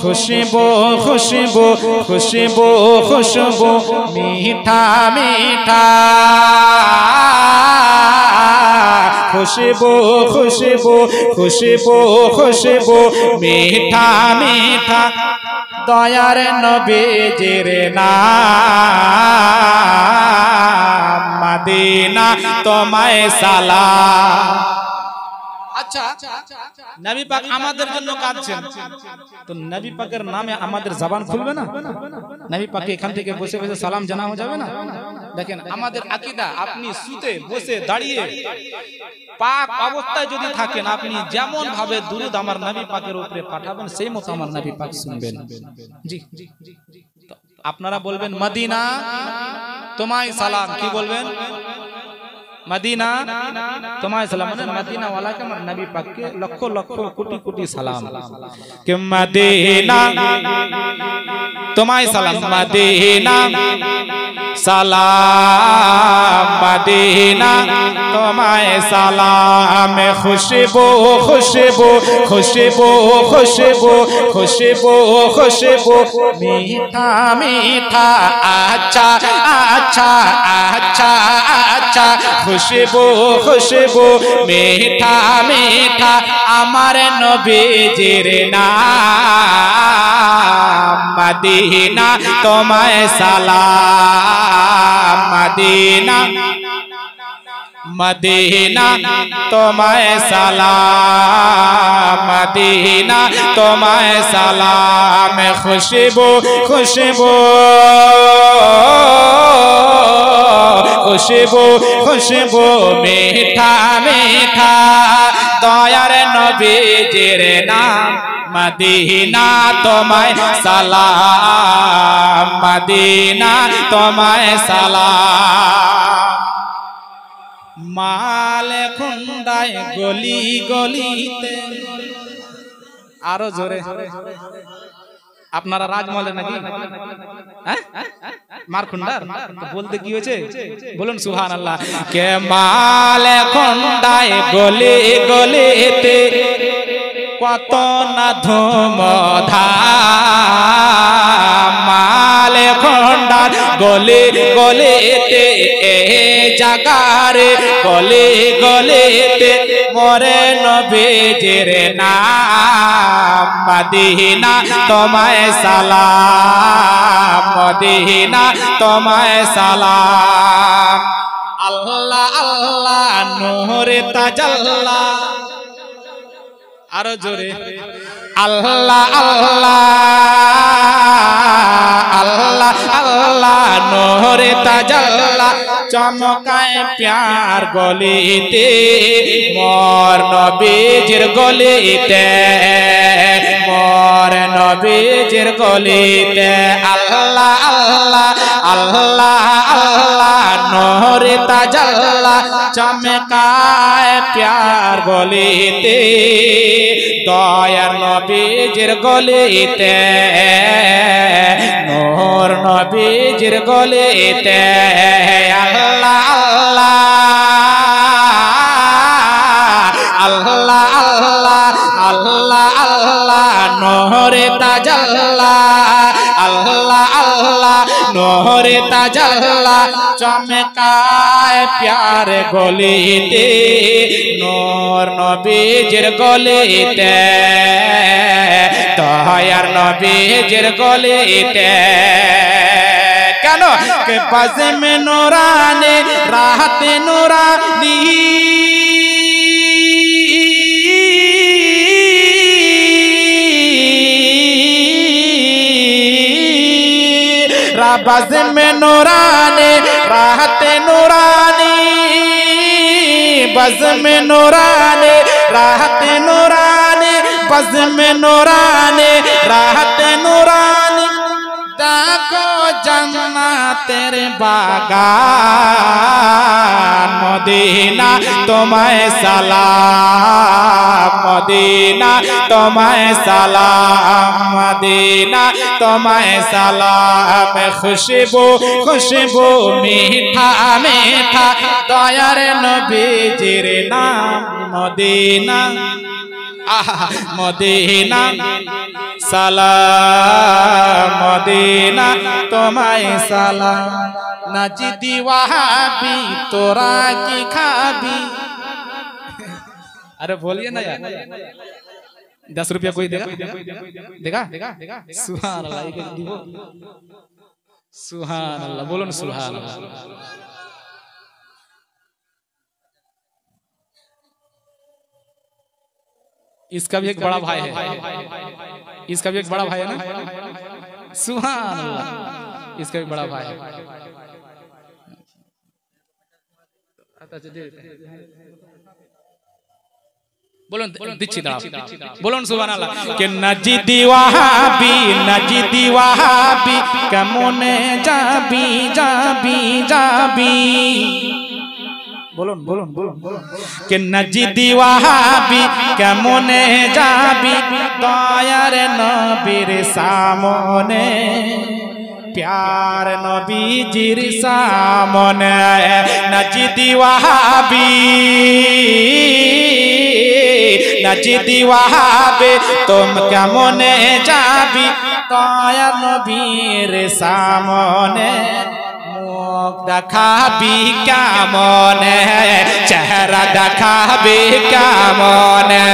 खुशबू खुशबू खुशबू खुशबू मीठा मीठा खुशबू खुशबू खुशबू खुशबू मीठा मीठा दयार नबीजिर नाम मदीना তোমায় সালাম। আচ্ছা নবী পাক আমাদের জন্য কাঁদছেন, তো নবী পাকের নামে আমাদের জবান খুলবে না? নবী পাককে এখান থেকে বসে বসে সালাম জানানো যাবে না? দেখেন আমাদের আকীদা, আপনি শুতে বসে দাঁড়িয়ে পাক অবস্থায় যদি থাকেন, আপনি যেমন ভাবে দুরূদ আমার নবী পাকের উপরে পাঠাবেন সেই মতো আমার নবী পাক শুনবেন। জি আপনারা বলবেন মদিনা তোমায় সালাম, কি বলবেন? मदीना तुम्हारे सलाम, मदीना वाला के नबी पाक के लखों लखों कोटि कोटि सलाम कि मदीना तुम्हारे सलाम, मदीना सलाम मदीना तुम्हारे सलाम। खुशबू खुशबू खुशबू खुशबू खुशबू खुशबू मीठा मीठा अच्छा अच्छा अच्छा अच्छा खुशबू खुशबू मीठा मीठा अमर नबीजिर नाम मदीना तुम्हारे सलाम। मदीना मदीना तुम्हारे सलाम, मदीना तुम्हारे सलाम। खुशबू खुशबू खुशबू खुशबू मीठा मीठा दयार नबीजिर नाम मदीना तुम्हारे सलाम, मदीना तुम्हारे सलाम। माल खुंडाय गली गलीते आरो जोरे আপনারা রাজমহলে নাকি মারখুন্ডার বলতে কি হয়েছে বলুন সুবহানাল্লাহ। কে মাল খুন্ডায় গলি গলিতে কত না ধুম ধাম, মাল খুন্ডার গলি গলিতে এ জাগারে গলি গলিতে মোরে নবীজির নাম মদিনা তোমায় সালাম, মদিনা তোমায় সালাম। আল্লাহ আল্লাহ নূরে তাজাল্লা আরো জোরে আল্লাহ আল্লাহ আল্লাহ আল্লাহ নূরে তাজাল্লা চমকায় প্যার গলিতে মোর নবীজির গলিতে মোর নবীজির গলিতে আল্লাহ আল্লাহ আল্লাহ আল্লাহ নূরে তাজাল্লা চমকায় প্যার গলিতে দয়ার নবীজির গলিতে নূর নবীজির গলিতে আল্লাহ আল্লাহ আল্লাহ আল্লাহ আল্লাহ নূরে তাজাল্লা আল্লাহ আল্লাহ নূরে তাজাল্লা চমকায় প্যার গলিতে নূর নবীজির গলিতে দয়ার নবীজির গলিতে। কেন কে বাজমে নূরানি রাহতে নূরানি बज़ में नूरानी राहते नूरानी बज़ में नूरानी राहते नूरानी बज़ में नूरानी राहते नूरानी देखो जन्नतेर बागान मदीना तुम्हारे सलाम मदीना तुम्हारे सलाम मदीना तुम्हारे सलाम। खुशबू खुशबू मीठा मीठा दयार नबीजिर नाम मदीना মদিনা সালাম মদিনা তোমায় সালাম নাজিদি ওয়াহাবি তোরা কি খাবি अरे बोलिए ना यार 10 रुपया कोई देगा देगा सुभान अल्लाह सुभान अल्लाह बोलो ना सुभान अल्लाह इसका भी एक बड़ा भाई है इसका भी एक बड़ा भाई है ना सुभान अल्लाह इसका भी बड़ा भाई है बोलन दिच्छी दाड़ा बोलन सुभान अल्लाह के नजीदी वहाबी कमने जाबी बोलन के नजीदी वहाबी कमने जाबी दयार नबीर सामने प्यार नबीजिर सामने नजीदी वहाबी तुम केमने जाबी दयार नबीर सामने मुख देखाबी केमने चेहरा देखाबी केमने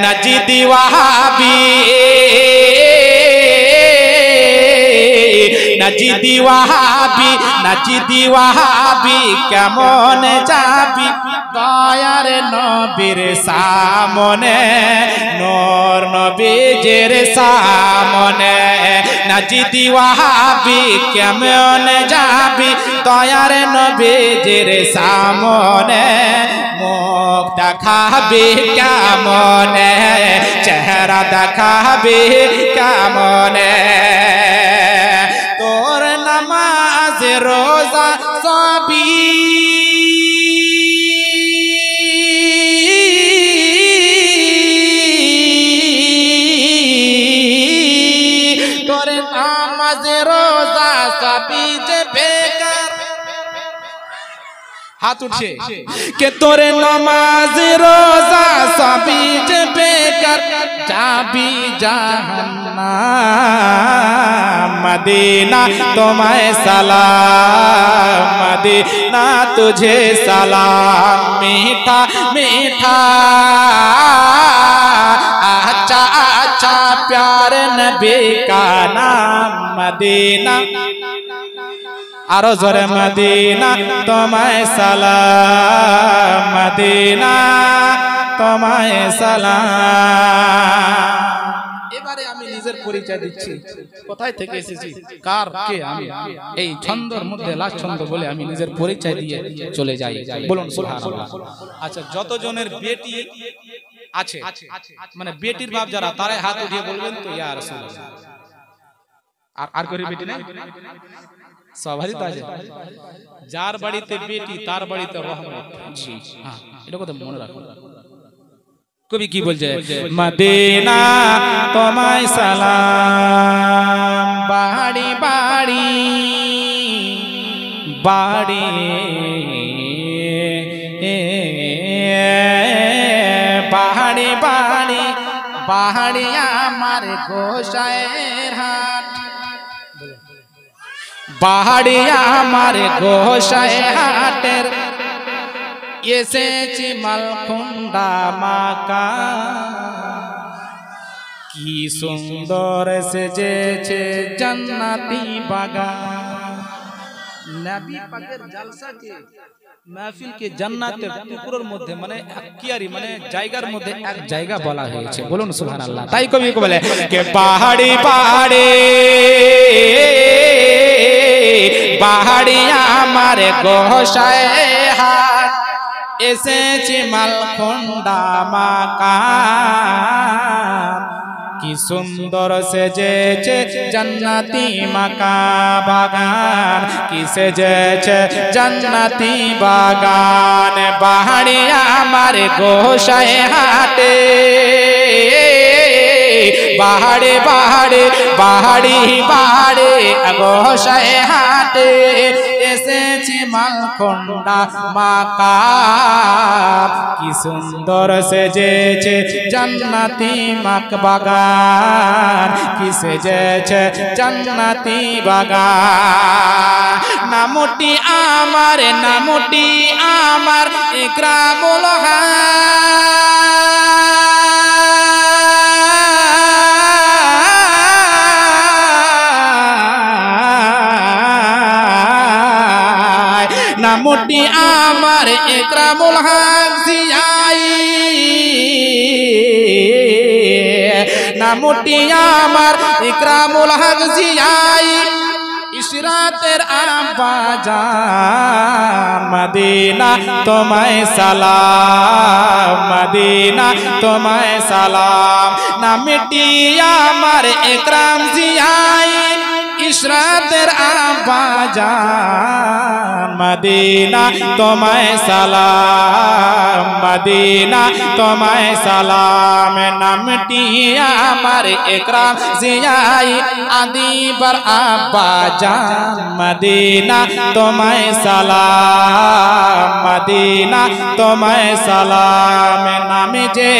नजीदी वहाबी কেমন যাবি দয়ার নবীর সামনে নূর নবীজির সামনে নাজিদি ওয়াহাবি কেমন যাবি দয়ার নবীজির সামনে মুখ দেখাবি কেমনে চেহারা দেখাবি কেমনে তোর নামাজ রোজা সবই তোর নামাজ রোজা সবই যে বেকার हाथ उठे के तोरे नमाज रोजा सभी जे बेकार जाबी जहन्नम मदीना तुम्हें सलाम मदीना तुझे सलाम मीठा मीठा अच्छा अच्छा प्यार नबी का नाम मदीना आरो जोरे मदीना तुम्हें सलाम मदीना तुम्हें सलाम এবারে আমি নিজের পরিচয় দিচ্ছি কোথায় থেকে এসেছি কার কে আমি এই ছন্দের মধ্যে লাস্ট ছন্দ বলে আমি নিজের পরিচয় দিয়ে চলে যাই বলুন সুবহানাল্লাহ আচ্ছা যতজনের বেটি আছে মানে বেটির বাপ যারা তারাই হাত উঠিয়ে বলবেন তো ইয়া রাসূলুল্লাহ আর করে বেটি নাই সবারই তো আছে যার বাড়িতে বেটি তার বাড়িতে রহমত জি হ্যাঁ এটা কথা মনে রাখুন কবি কি বলছে মদিনা তোমায় সালাম বাড়ি বাড়ি বাড়ি বাড়ি বাড়ি বাড়ি আমার গোসাইয়ের হাট বাড়ি আমার গোসাইয়ের হাটের এসেছি মালকুন্ডা মাকা কি সুন্দর সেজেছে জান্নাতি বাগান নবী পাকের জালসাকে महफिल के জান্নাতের টুকরোর মধ্যে মানে কিয়ারি মানে জায়গার মধ্যে এক জায়গা বলা হয়েছে বলুন সুবহানাল্লাহ তাই কবি বলে কে পাহাড়ি পাহাড়ে পাহাড়ি আমার গোসাইয়ের হাট এসেছি মালকুন্ডা মাকাম কি সুন্দর সেজেছে জান্নাতি মাকা বাগান কি সেজেছে জান্নাতি বাগান বাহারি আমার গোসাইয়ের হাটে বাহাড়ে বাহাড়ে বাহাড়ি বাহাড়ে গোসাই হাটে এসেছি মালকোন্ডা মাকা কি সুন্দর সেজেছে জান্নাতি মাক বাগান কি সেজেছে জান্নাতি বাগান নামটি আমার ইকরামুল নামটি আমার ইকরামুল হক জিয়াই নামটি আমার ইকরামুল হক জিয়াই ইশরাতের আব্বা জান মদিনা তোমায় সালাম মদিনা তোমায় সালাম নামটি আমার ইকরাম জিয়াই ইশরাতের আব্বা জান মদিনা তোমায় সালাম মদিনা তোমায় সালাম নামটি আমার ইকরাম জিয়াই আদিবার আব্বা জান মদিনা তোমায় সালাম মদিনা তোমায় সালাম নাম যে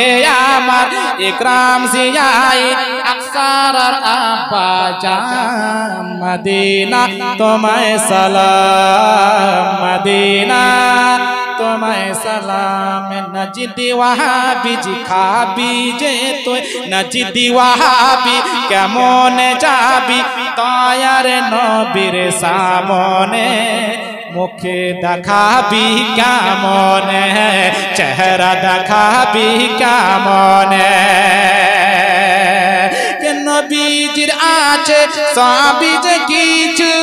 আমার ইকরাম জিয়াই আকসার আব্বা জান মদিনা তোমায় সালাম মদিনা তোমায় সালাম নজদি ওয়াহাবি জি খাবি যে তুই নজদি ওয়াহাবি কেমন যাবি দয়ার নবীর সামনে মুখে দেখাবি কেমন চেহারা দেখাবি কেমন নবীজির আছে সবই যে কিছু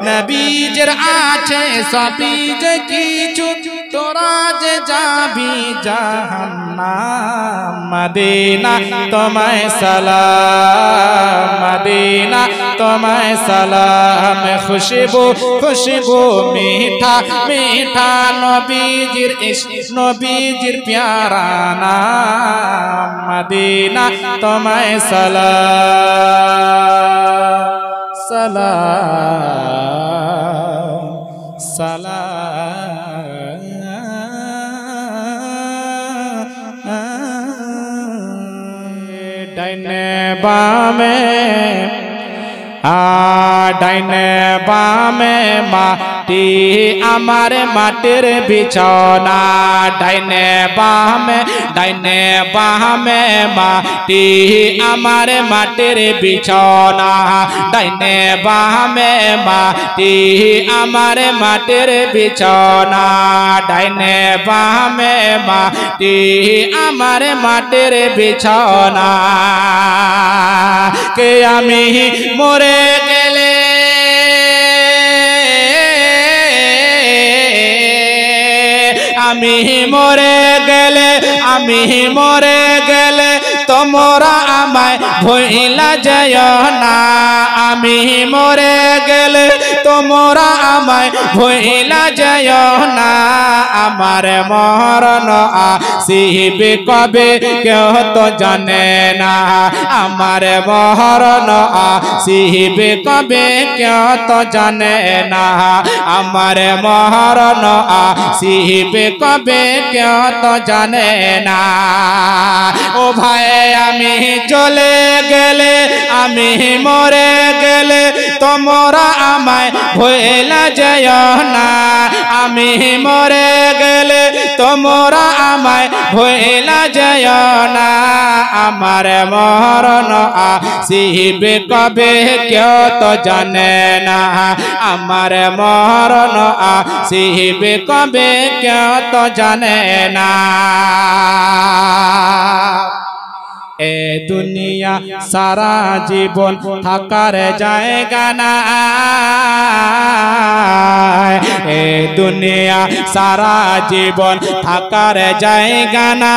নবীজির আছে সবই যে কিছু তোরা যে যাবি জাহান্নাম মদিনা তোমায় সালাম মদিনা তোমায় সালাম খুশবু খুশবু মিঠা মিঠা নবীজির ইশক নবীজির প্যারা নাম মদিনা তোমায় সালাম সালাম সালাম ডাইনে বামে ডাইনে বামে মাটি আমার মাটির বিছানা ডাইনে বামে মাটি আমার মাটির বিছানা ডাইনে বামে মাটি আমার মাটির বিছানা ডাইনে বামে মাটি আমার মাটির বিছানা কে আমি মরে গেলে আমি মরে গেলে তোমরা আমায় ভুইলা যাও না আমি মরে গেলে তোমরা আমায় ভুইলা যাও না আমার মরণ আসিবে কবে কেউ তো জানে না আমার মরণ আসিবে কবে কেউ তো জানে না আমার মরণ আসিবে কবে কেউ তো জানে না ও ভাই আমি চলে গেলে আমি মরে গেলে তোমরা আমায় ভুইলা যাও না আমি মরে গেলে তোমরা আমায় ভুইলা যাও না আমার মরণ আসিবে কবে কেউ তো জানে না আমার মরণ আসিবে কবে কেউ তো জানে না এ দুনিয়া সারা জীবন থাকার জায়গা না, এ দুনিয়া সারা জীবন থাকার জায়গা না,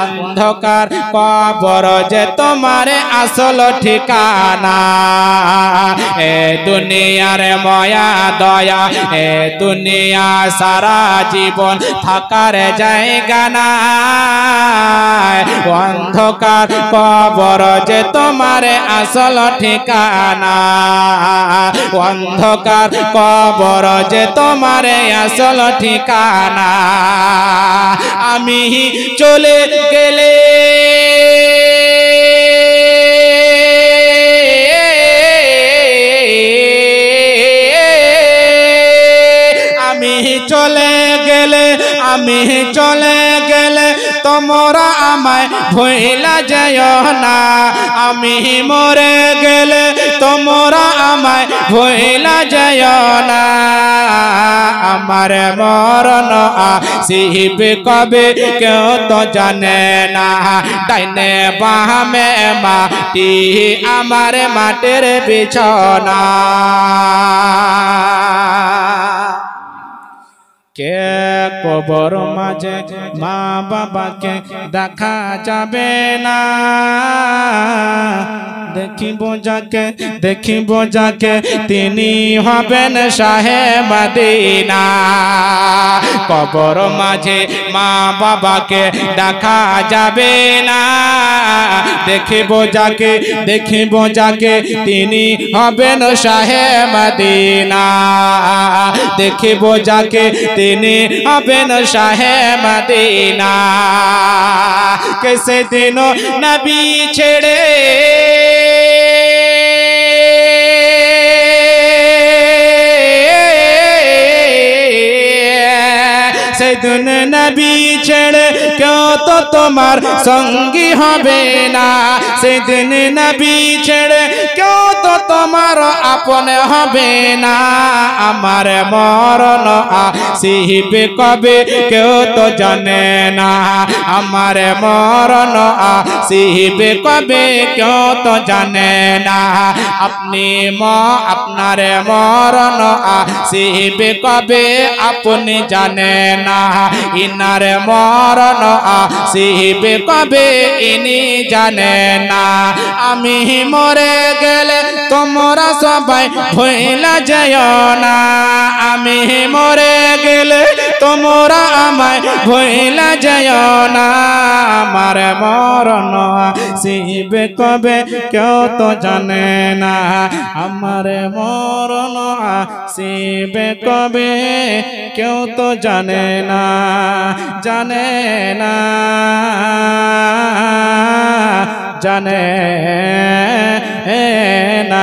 অন্ধকার কবর যে তোমার আসল ঠিকানা। এ দুনিয়ার মায়া দয়া, এ দুনিয়া সারা জীবন থাকার জায়গা না, অন্ধকার কবর যে তোমার আসল ঠিকানা, অন্ধকার কবর যে তোমার আসল ঠিকানা। আমি চলে গেলে আমি চলে গেলে, আমি চলে গেলে তোমরা আমায় ভুইলা যাও না, আমি মরে গেলে তোমরা আমায় ভুইলা যাও না। আমার মরণ আসিবে কবে কেউ তো জানে না, ডাইনে বামে মাটি আমার মাটির বিছানা। কে কবর মাঝে মা বাবাকে দেখা যাবে না, দেখিব যাকে, দেখিব যাকে তিনি হবেন শাহে মদিনা। কবর মাঝে মা বাবাকে দেখা যাবে না, দেখিব যাকে, দেখিব যাকে তিনি হবেন শাহে মদিনা, দেখিব যাকে তিনি হবেন শাহে মদিনা। कैसे दिनों नबी छेड़े সেদিন নবী ছেড়ে কেউ তো তোমার সঙ্গী হবে না, সেদিন নবী ছেড়ে কেউ তো তোমার আপন হবে না। আমার মরণ আসিবে কবে কেউ তো জানে না, আমার মরণ আসিবে কবে কেউ তো জানে না। আপনি আপনার মরণ আসিবে কবে আপনি জানেন না, ইনার মরণ আসিবে কবে ইনি জানে না। আমি মরে গেলে তোমরা সবাই ভুইলা যাও না, আমি মরে গেলে তোমরা আমায় ভুইলা যাও না। আমার মরণ আসিবে কবে কেউ তো জানে না, আমার মরণ আসিবে কবে কেউ তো জানে না, জানে না, জানে না।